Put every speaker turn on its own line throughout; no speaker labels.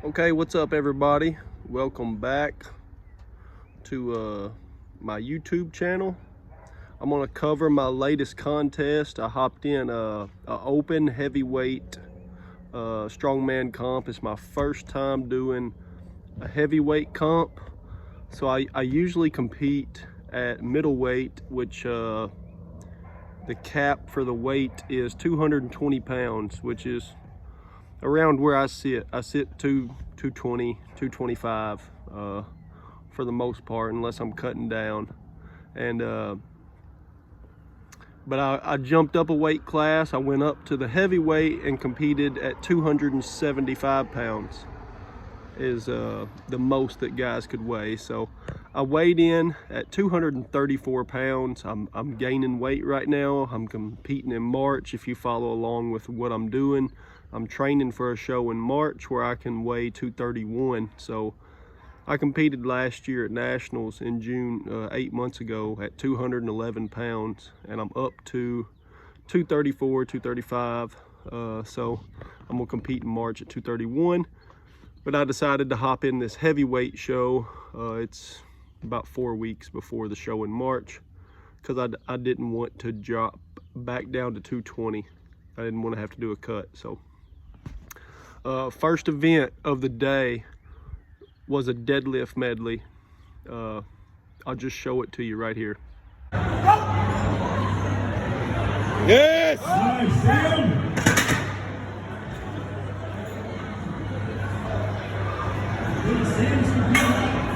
Okay, what's up everybody? Welcome back to my YouTube channel. I'm gonna cover my latest contest. I hopped in a open heavyweight strongman comp. It's my first time doing a heavyweight comp. So I usually compete at middleweight, which the cap for the weight is 220 pounds, which is around where I sit. I sit 220, 225 for the most part, unless I'm cutting down. And but I jumped up a weight class. I went up to the heavyweight and competed at 275 pounds is the most that guys could weigh. So I weighed in at 234 pounds. I'm gaining weight right now. I'm competing in March. If you follow along with what I'm doing, I'm training for a show in March where I can weigh 231. So I competed last year at Nationals in June, 8 months ago, at 211 pounds, and I'm up to 234, 235. So I'm gonna compete in March at 231. But I decided to hop in this heavyweight show. It's about 4 weeks before the show in March, because I didn't want to drop back down to 220. I didn't want to have to do a cut. So first event of the day was a deadlift medley. I'll just show it to you right here. Yes! Nice, Sam.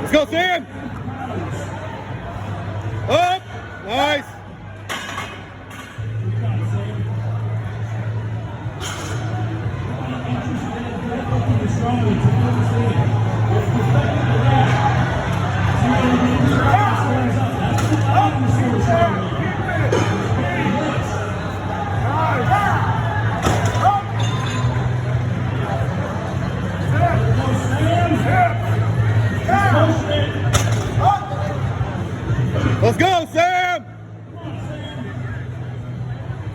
Let's go, Sam! Up! Nice! Let's go, Sam!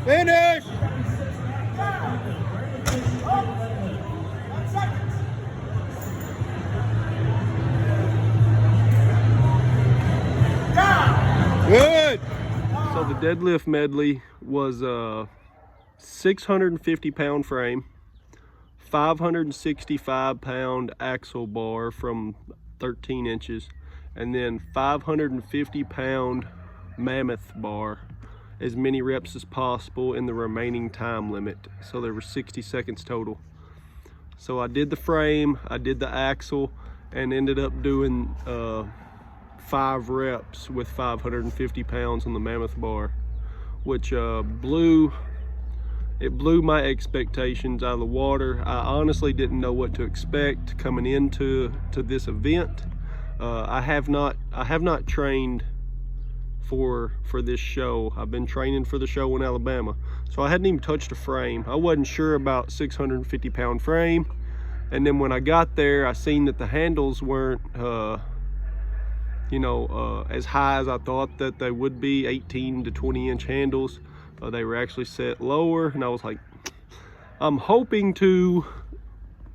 Finish! Good! So the deadlift medley was a 650 pound frame, 565 pound axle bar from 13 inches, and then 550 pound mammoth bar, as many reps as possible in the remaining time limit. So there were 60 seconds total. So I did the frame, I did the axle, and ended up doing 5 reps with 550 pounds on the mammoth bar, which blew my expectations out of the water. I honestly didn't know what to expect coming into this event. I have not trained for this show. I've been training for the show in Alabama, so I hadn't even touched a frame. I wasn't sure about 650 pound frame, and then when I got there, I seen that the handles weren't as high as I thought that they would be. 18 to 20 inch handles. They were actually set lower, and I was like, I'm hoping to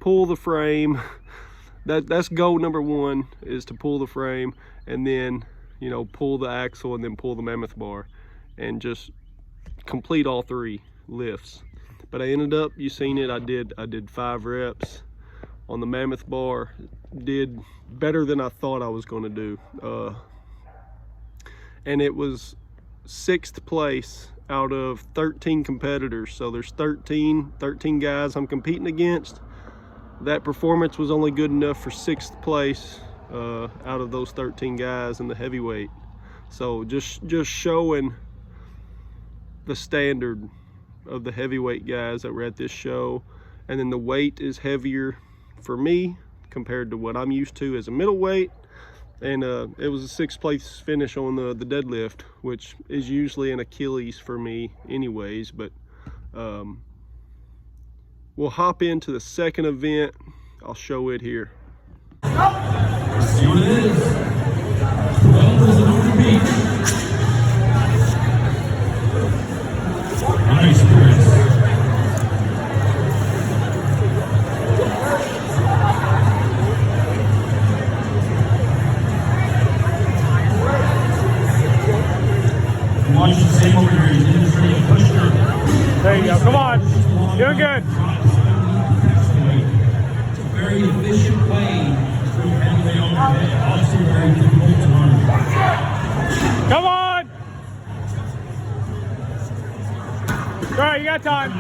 pull the frame. That's goal number one, is to pull the frame, and then pull the axle, and then pull the mammoth bar, and just complete all 3 lifts. But I ended up, you seen it, I did 5 reps on the mammoth bar. Did better than I thought I was going to do, and it was 6th place out of 13 competitors. So there's 13 guys I'm competing against. That performance was only good enough for 6th place out of those 13 guys in the heavyweight. So just showing the standard of the heavyweight guys that were at this show. And then the weight is heavier for me compared to what I'm used to as a middleweight. And it was a 6th place finish on the deadlift, which is usually an Achilles for me anyways. But we'll hop into the second event. I'll show it here.
See what it is. 12 is an open beach. Nice, Chris.
Bro, you got time.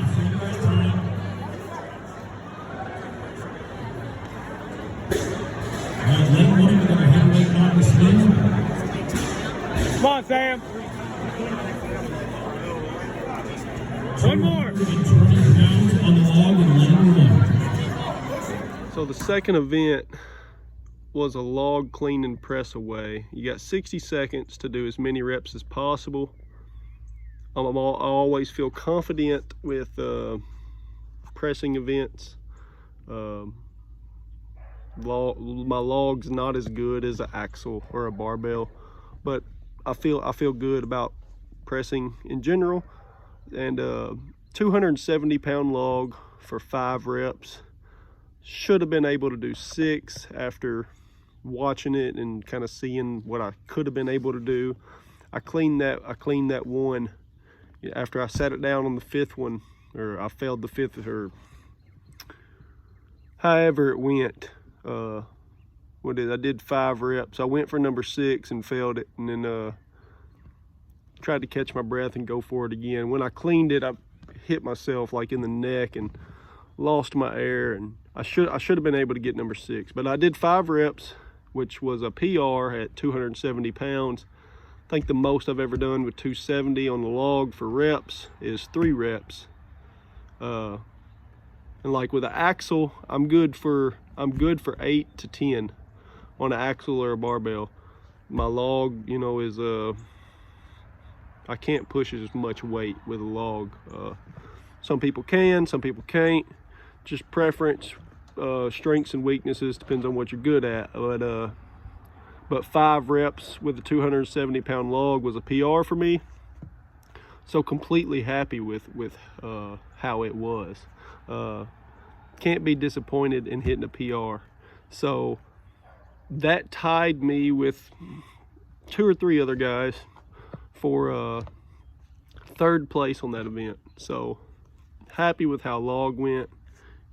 Come on, Sam. One more.
So the second event was a log clean and press away. You got 60 seconds to do as many reps as possible. I always feel confident with pressing events. My log's not as good as an axle or a barbell, but I feel good about pressing in general. And 270-pound log for 5 reps. Should have been able to do 6 after watching it and kind of seeing what I could have been able to do. I cleaned that one after I sat it down on the 5th one, or I failed the 5th, or however it went. I did 5 reps. I went for number 6 and failed it, and then tried to catch my breath and go for it again. When I cleaned it, I hit myself like in the neck and lost my air, and I should have been able to get number 6, but I did 5 reps, which was a PR at 270 pounds. I think the most I've ever done with 270 on the log for reps is 3 reps. And like with an axle, I'm good for 8 to 10 on an axle or a barbell. My log, you know, is I can't push as much weight with a log. Some people can, some people can't. Just preference, strengths and weaknesses, depends on what you're good at. But 5 reps with a 270-pound log was a PR for me. So completely happy with how it was. Can't be disappointed in hitting a PR. So that tied me with 2 or 3 other guys for 3rd place on that event. So happy with how log went,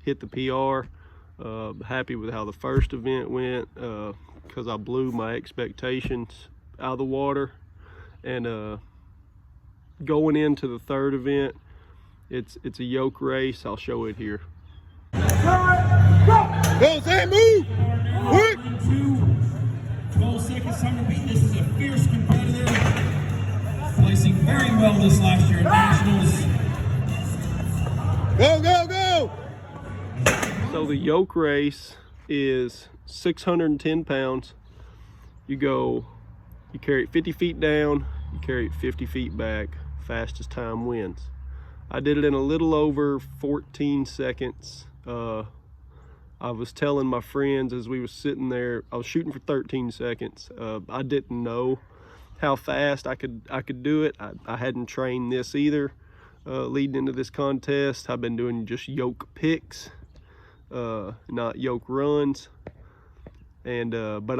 hit the PR. Happy with how the first event went, because I blew my expectations out of the water. And going into the 3rd event, it's a yoke race. I'll show it here.
Go, Sam, move!
12 seconds, time to beat. This is a fierce competitor, placing very well this last year at Nationals.
Go, go, go!
So the yoke race is 610 pounds. You carry it 50 feet down, you carry it 50 feet back. Fastest time wins. I did it in a little over 14 seconds. I was telling my friends as we was sitting there, I was shooting for 13 seconds. I didn't know how fast I could do it. I hadn't trained this either. Leading into this contest, I've been doing just yoke picks, not yoke runs. And but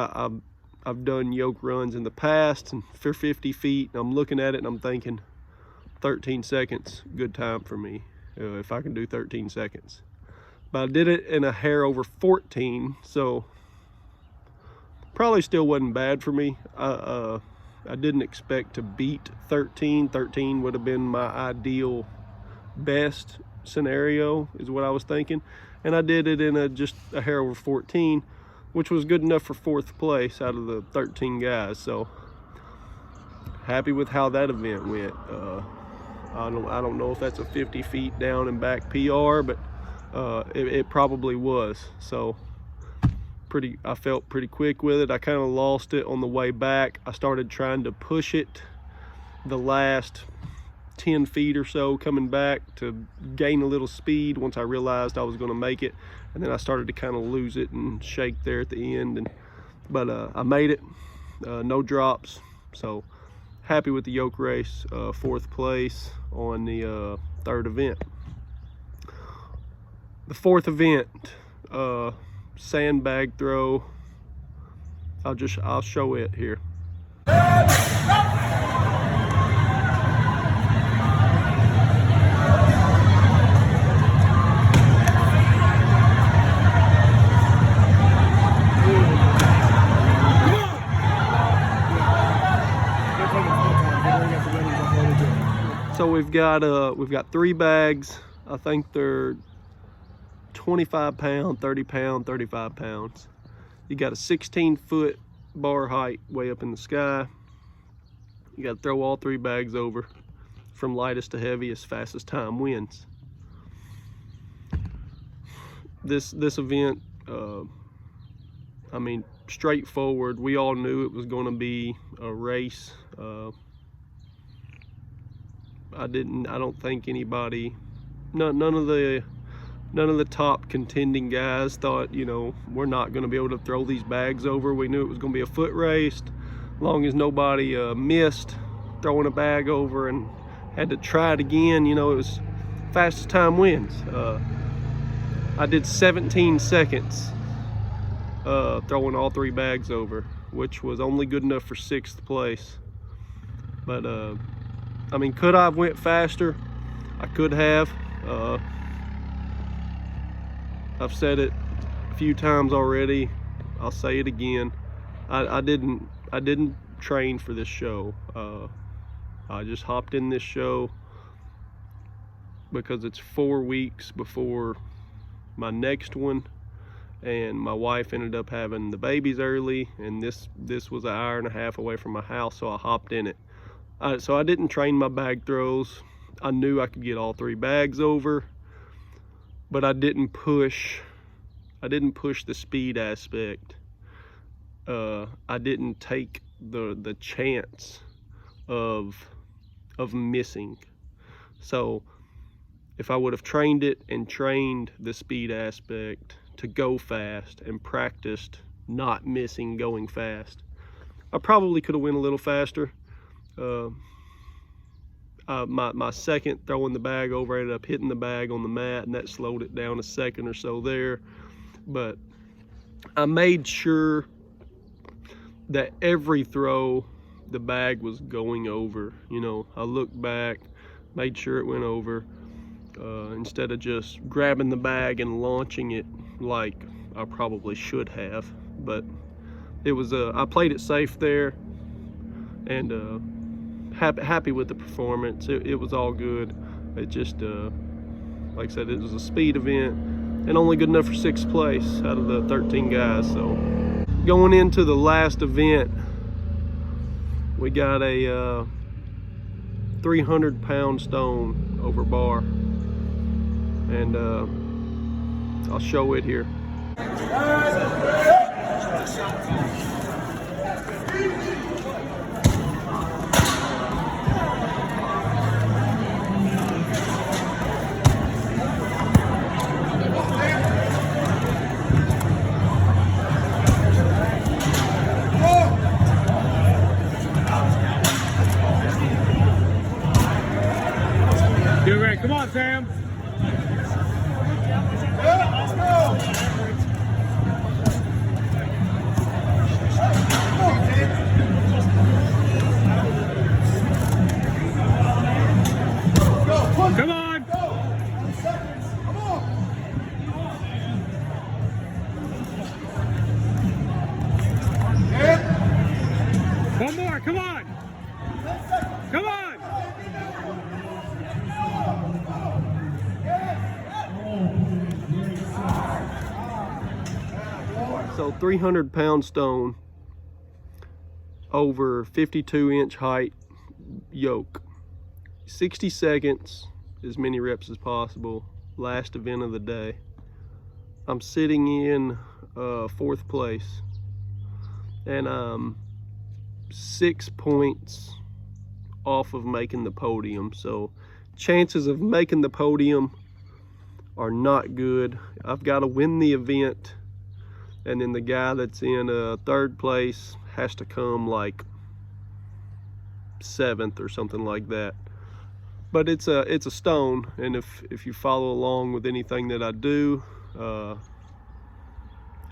I've done yoke runs in the past and for 50 feet. And I'm looking at it and I'm thinking, 13 seconds, good time for me, if I can do 13 seconds. But I did it in a hair over 14, so probably still wasn't bad for me. I didn't expect to beat 13. 13 would have been my ideal best scenario, is what I was thinking. And I did it in just a hair over 14, which was good enough for 4th place out of the 13 guys. So happy with how that event went. I don't know if that's a 50 feet down and back PR, but it probably was. So I felt pretty quick with it. I kind of lost it on the way back. I started trying to push it the last 10 feet or so coming back to gain a little speed once I realized I was going to make it. And then I started to kind of lose it and shake there at the end. But I made it, no drops. So happy with the yoke race, 4th place on the 3rd event. The 4th event, sandbag throw. I'll show it here. So we've got 3 bags. I think they're 25 pound, 30 pound, 35 pounds. You got a 16-foot bar height way up in the sky. You got to throw all 3 bags over from lightest to heaviest, fast as time wins. This event, I mean, straightforward. We all knew it was going to be a race. I don't think anybody, none of the top contending guys thought, you know, we're not going to be able to throw these bags over. We knew it was going to be a foot race. As long as nobody missed throwing a bag over and had to try it again, you know, it was fastest time wins. I did 17 seconds throwing all 3 bags over, which was only good enough for 6th place. But I mean, could I have went faster? I could have. I've said it a few times already. I'll say it again. I didn't train for this show. I just hopped in this show because it's 4 weeks before my next one, and my wife ended up having the babies early, and this was an hour and a half away from my house, so I hopped in it. So I didn't train my bag throws. I knew I could get all 3 bags over, but I didn't push the speed aspect. I didn't take the chance of missing. So if I would have trained it and trained the speed aspect to go fast and practiced not missing going fast, I probably could have went a little faster. My second throwing the bag over, I ended up hitting the bag on the mat, and that slowed it down a second or so there. But I made sure that every throw the bag was going over. You know, I looked back, made sure it went over, instead of just grabbing the bag and launching it like I probably should have. But it was I played it safe there, and happy with the performance. It was all good. It just like I said, it was a speed event and only good enough for 6th place out of the 13 guys. So going into the last event, we got a 300-pound stone over bar, and I'll show it here.
Get ready. Come on, Sam. Let's go. Come on. Come on. One more. Come on. Come on.
So 300-pound stone over 52-inch height yoke. 60 seconds, as many reps as possible. Last event of the day. I'm sitting in 4th place, and I'm 6 points off of making the podium. So chances of making the podium are not good. I've got to win the event, and then the guy that's in 3rd place has to come like 7th or something like that. But it's a stone, and if you follow along with anything that I do,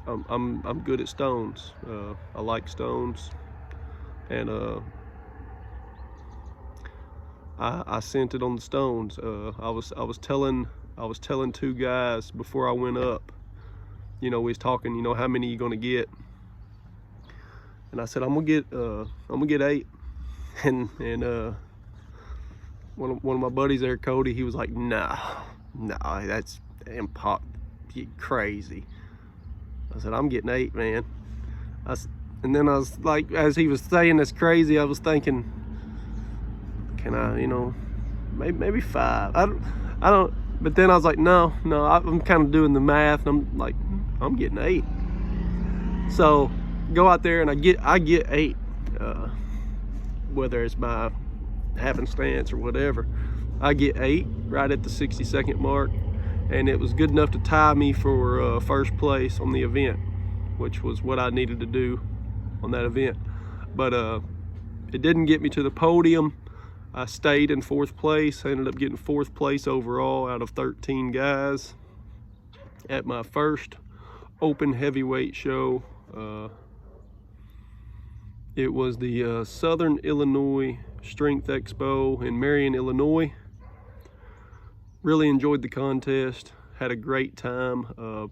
I'm good at stones. I like stones, and I sent it on the stones. I was telling 2 guys before I went up. You know, we was talking, you know, how many you gonna get? And I said, I'm gonna get 8. And one of my buddies there, Cody, he was like, nah, that's you crazy. I said, I'm getting 8, man. And then I was like, as he was saying that's crazy, I was thinking, can I, maybe 5. I don't. But then I was like, no, I'm kind of doing the math. And I'm like, I'm getting 8. So go out there and I get 8, whether it's by happenstance or whatever. I get 8 right at the 60-second mark, and it was good enough to tie me for first place on the event, which was what I needed to do on that event. But it didn't get me to the podium. I stayed in 4th place. I ended up getting 4th place overall out of 13 guys at my first open heavyweight show. It was the Southern Illinois Strength Expo in Marion, Illinois. Really enjoyed the contest. Had a great time.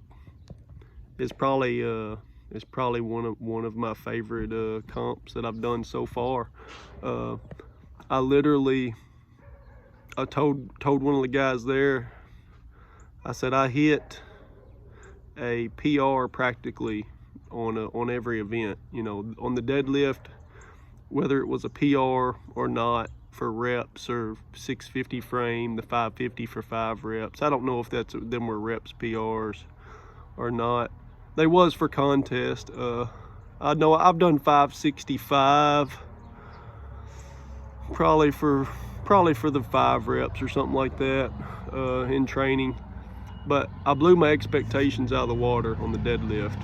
It's probably one of my favorite comps that I've done so far. I told one of the guys there, I said I hit a PR practically on every event. On the deadlift, whether it was a PR or not for reps, or 650 frame, the 550 for 5 reps. I don't know if them were reps PRs or not. They was for contest. I know I've done 565 probably for the 5 reps or something like that in training, but I blew my expectations out of the water on the deadlift.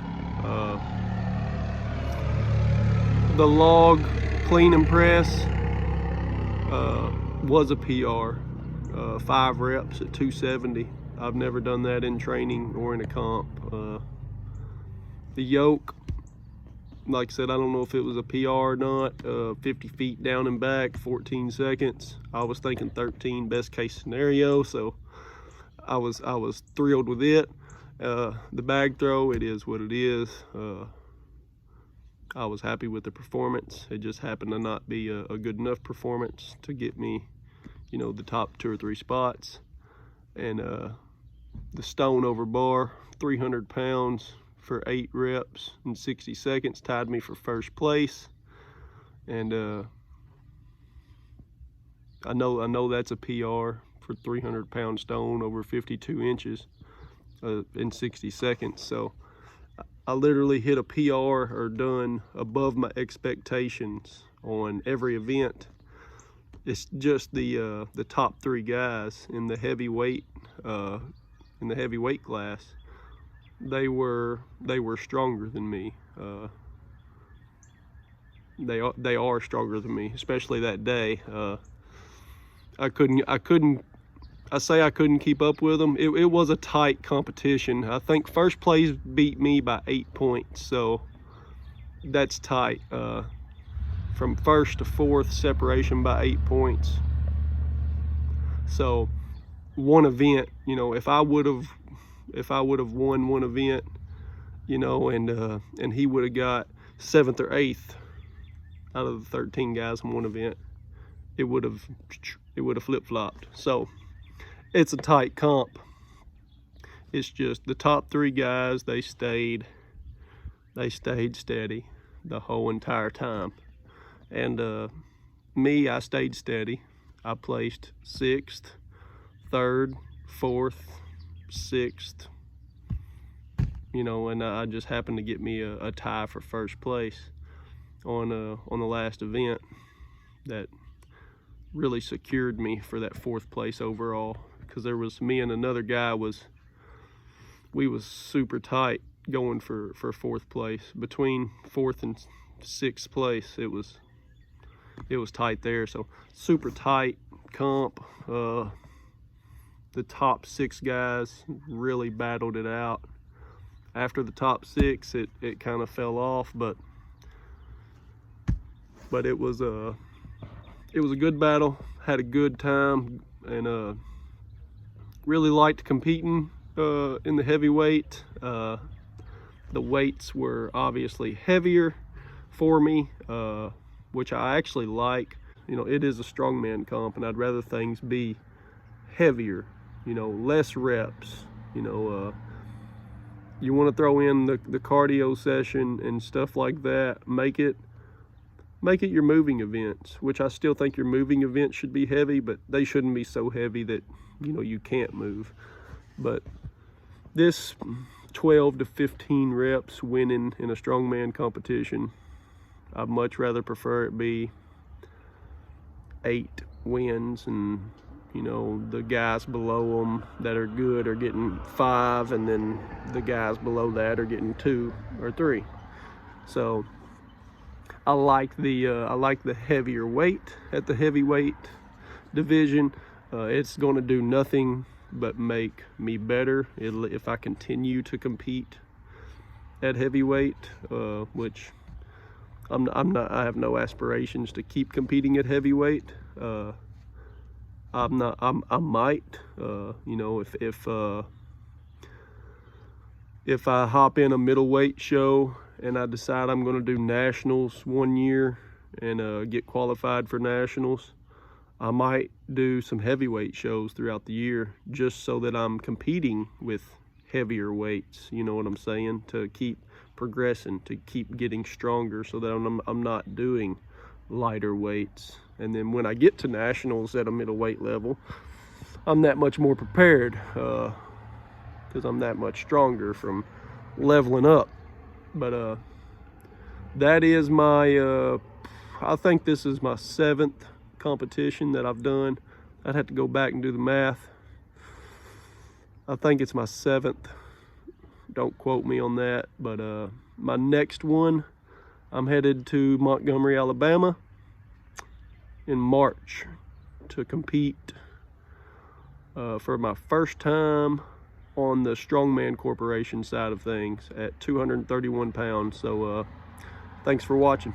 The log clean and press was a PR, 5 reps at 270. I've never done that in training or in a comp. The yoke, like I said, I don't know if it was a PR or not. 50 feet down and back, 14 seconds. I was thinking 13, best case scenario, so I was thrilled with it. The bag throw, it is what it is. I was happy with the performance. It just happened to not be a good enough performance to get me, the top 2 or 3 spots. And the stone over bar, 300 pounds for 8 reps in 60 seconds, tied me for first place. And I know that's a PR for 300-pound stone over 52 inches in 60 seconds. So I literally hit a PR or done above my expectations on every event. It's just the top 3 guys in the heavyweight class. They were stronger than me. They are stronger than me, especially that day. I couldn't keep up with them. It was a tight competition. I think first place beat me by 8 points, so that's tight. From 1st to 4th, separation by 8 points. So one event, if I would have won one event, and he would have got 7th or 8th out of the 13 guys in one event, it would have flip-flopped. So it's a tight comp. It's just the top 3 guys, they stayed steady the whole entire time. And me, I stayed steady. I placed 6th, 3rd, 4th, 6th, and I just happened to get me a tie for first place on the last event that really secured me for that 4th place overall, because there was me and another guy we was super tight going for 4th place. Between 4th and 6th place, it was tight there. So super tight comp. The top 6 guys really battled it out. After the top 6, it kind of fell off, but it was a good battle. Had a good time, and really liked competing in the heavyweight. The weights were obviously heavier for me, which I actually like. you know, it is a strongman comp, and I'd rather things be heavier, you know, less reps. You know, you want to throw in the cardio session and stuff like that. Make it your moving events, which I still think your moving events should be heavy, but they shouldn't be so heavy that, you know, you can't move. But this 12 to 15 reps winning in a strongman competition, I'd much rather prefer it be 8 wins, and you know, the guys below them that are good are getting 5, and then the guys below that are getting 2 or 3. So I like the heavier weight at the heavyweight division. It's going to do nothing but make me better if I continue to compete at heavyweight, which I have no aspirations to keep competing at heavyweight. I might, you know, if I hop in a middleweight show and I decide I'm going to do nationals one year and get qualified for nationals, I might do some heavyweight shows throughout the year just so that I'm competing with heavier weights, you know what I'm saying, to keep progressing, to keep getting stronger, so that I'm not doing lighter weights. And then when I get to nationals at a middleweight level, I'm that much more prepared, because I'm that much stronger from leveling up. But that is my I think this is my 7th competition that I've done. I'd have to go back and do the math. I think it's my 7th. Don't quote me on that. But my next one, I'm headed to Montgomery, Alabama in March to compete for my first time on the Strongman Corporation side of things at 231 pounds. So thanks for watching.